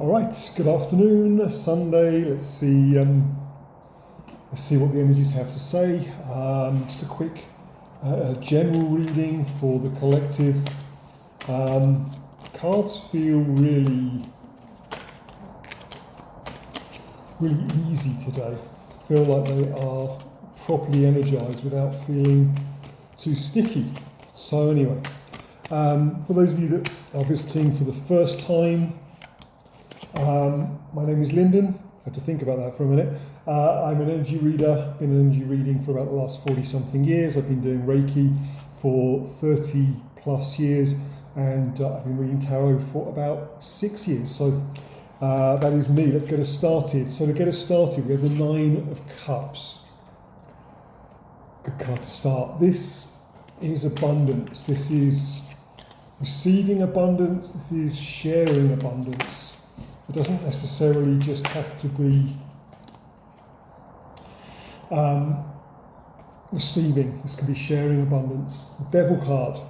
All right, good afternoon, Sunday. Let's see what the energies have to say. Just a quick general reading for the collective. Cards feel really easy today. Feel like they are properly energized without feeling too sticky. So anyway, for those of you that are visiting for the first time, my name is Lyndon. I had to think about that for a minute. I'm an energy reader, been an energy reading for about the last 40 something years. I've been doing Reiki for 30 plus years, and I've been reading tarot for about 6 years. So that is me. Let's get us started. So to get us started, we have the Nine of Cups. Good card to start. This is abundance. This is receiving abundance. This is sharing abundance. It doesn't necessarily just have to be receiving. This can be sharing abundance. The Devil card.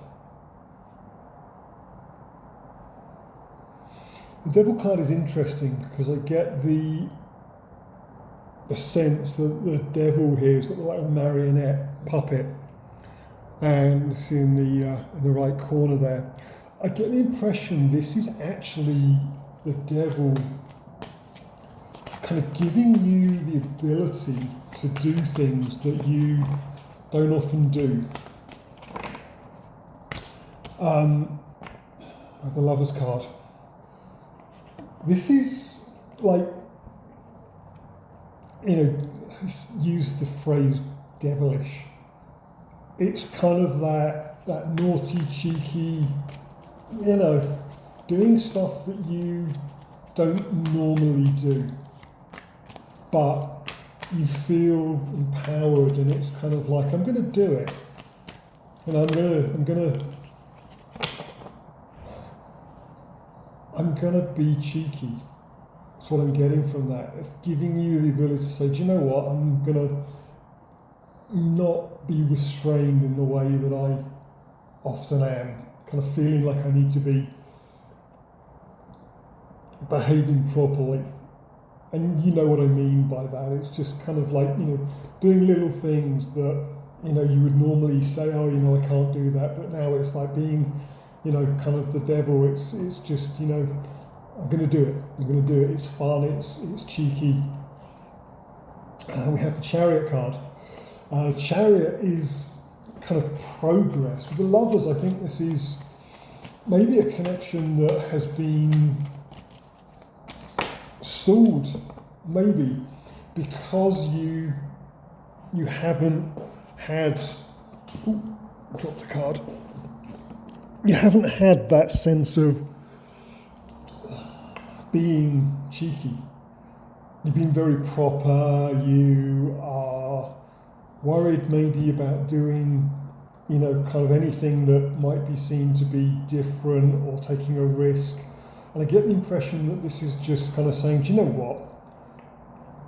The Devil card is interesting because I get the sense that the devil here has got like a marionette puppet, and it's in the right corner there. I get the impression this is actually the devil kind of giving you the ability to do things that you don't often do. The Lover's card. This is like, use the phrase devilish. It's kind of that naughty, cheeky, doing stuff that you don't normally do, but you feel empowered, and it's kind of like, I'm going to do it, and I'm gonna be cheeky. That's what I'm getting from that. It's giving you the ability to say, do you know what? I'm gonna not be restrained in the way that I often am, kind of feeling like I need to be behaving properly. And you know what I mean by that. It's just kind of like, doing little things that, you would normally say, oh, I can't do that. But now it's like being, kind of the devil. It's just, I'm going to do it. I'm going to do it. It's fun. It's cheeky. We have the Chariot card. Chariot is kind of progress. With the Lovers, I think this is maybe a connection that has been stalled, maybe because you haven't had dropped a card. You haven't had that sense of being cheeky. You've been very proper. You are worried maybe about doing, kind of anything that might be seen to be different or taking a risk. And I get the impression that this is just kind of saying, do you know what?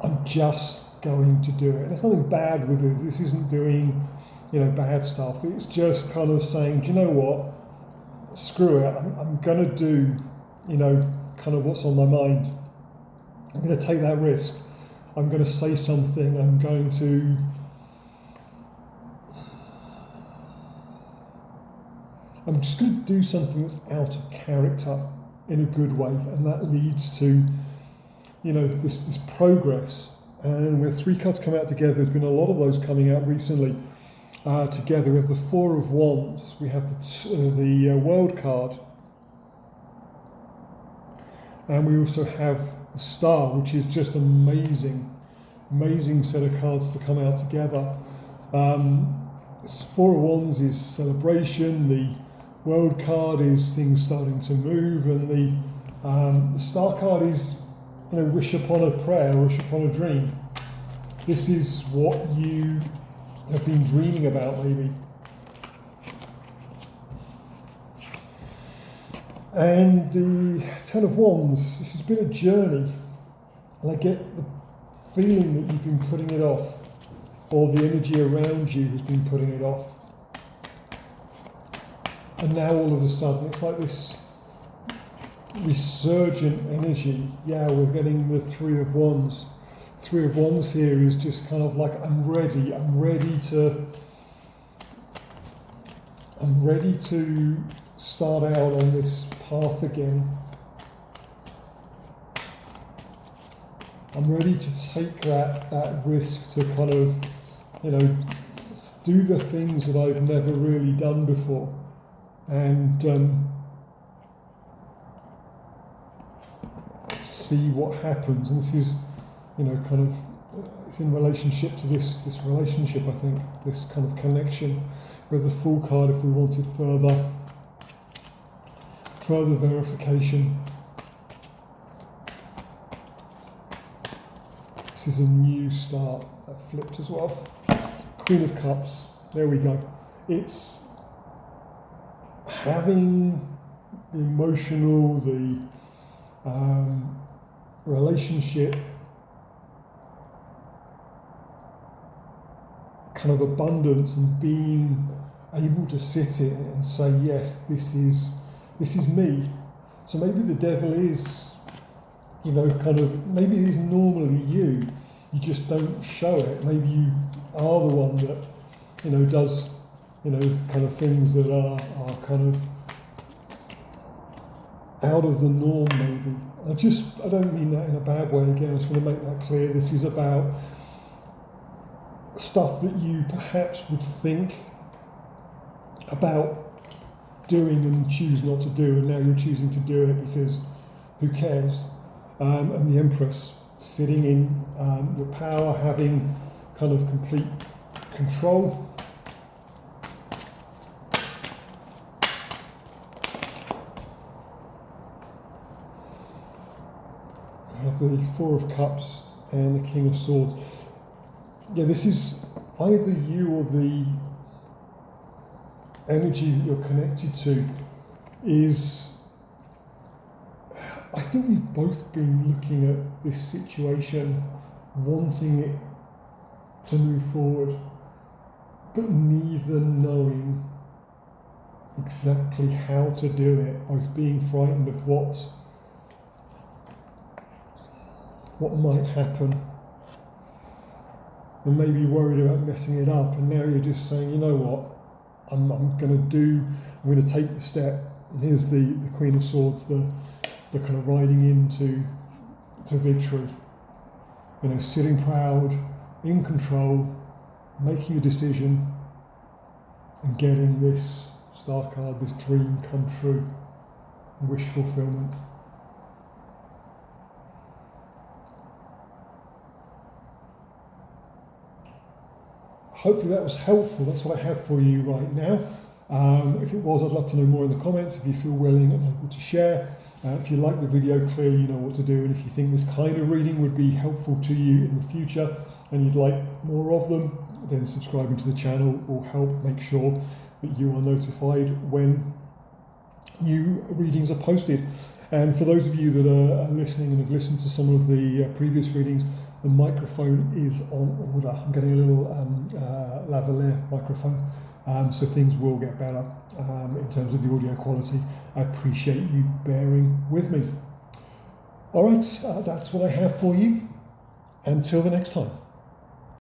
I'm just going to do it. And there's nothing bad with it. This isn't doing, bad stuff. It's just kind of saying, do you know what? Screw it. I'm going to do, kind of what's on my mind. I'm going to take that risk. I'm going to say something. I'm just going to do something that's out of character in a good way, and that leads to, this progress. And with 3 cards come out together, there's been a lot of those coming out recently together. We have the Four of Wands, we have the World card, and we also have the Star, which is just amazing set of cards to come out together. Four of Wands is celebration, the World card is things starting to move, and the Star card is, wish upon a prayer, wish upon a dream. This is what you have been dreaming about, maybe. And the Ten of Wands, this has been a journey, and I get the feeling that you've been putting it off, or the energy around you has been putting it off. And now all of a sudden it's like this resurgent energy. Yeah, we're getting the Three of Wands. Three of Wands here is just kind of like, I'm ready to start out on this path again. I'm ready to take that risk to kind of, do the things that I've never really done before. And see what happens. And this is, it's in relationship to this relationship, I think, this kind of connection with the Fool card if we wanted further verification. This is a new start. That flipped as well. Queen of Cups. There we go. It's having the emotional, the relationship kind of abundance, and being able to sit in it and say, yes, this is me. So maybe the devil is, maybe it is normally you just don't show it. Maybe you are the one that, does, kind of things that are kind of out of the norm, maybe. I don't mean that in a bad way. Again, I just want to make that clear. This is about stuff that you perhaps would think about doing and choose not to do, and now you're choosing to do it because who cares? And the Empress, sitting in your power, having kind of complete control. We have the Four of Cups and the King of Swords. Yeah, this is either you or the energy that you're connected to is, I think we've both been looking at this situation, wanting it to move forward, but neither knowing exactly how to do it, both being frightened of what might happen, and maybe worried about messing it up. And now you're just saying, you know what, I'm going to take the step. And here's the Queen of Swords, the kind of riding into victory. Sitting proud, in control, making a decision, and getting this Star card, this dream come true, wish fulfillment. Hopefully that was helpful. That's what I have for you right now. If it was, I'd love to know more in the comments. If you feel willing and able to share. If you like the video, clearly you know what to do. And if you think this kind of reading would be helpful to you in the future and you'd like more of them, then subscribing to the channel will help make sure that you are notified when new readings are posted. And for those of you that are listening and have listened to some of the previous readings, the microphone is on order. I'm getting a little lavalier microphone, so things will get better in terms of the audio quality. I appreciate you bearing with me. All right, that's what I have for you. Until the next time.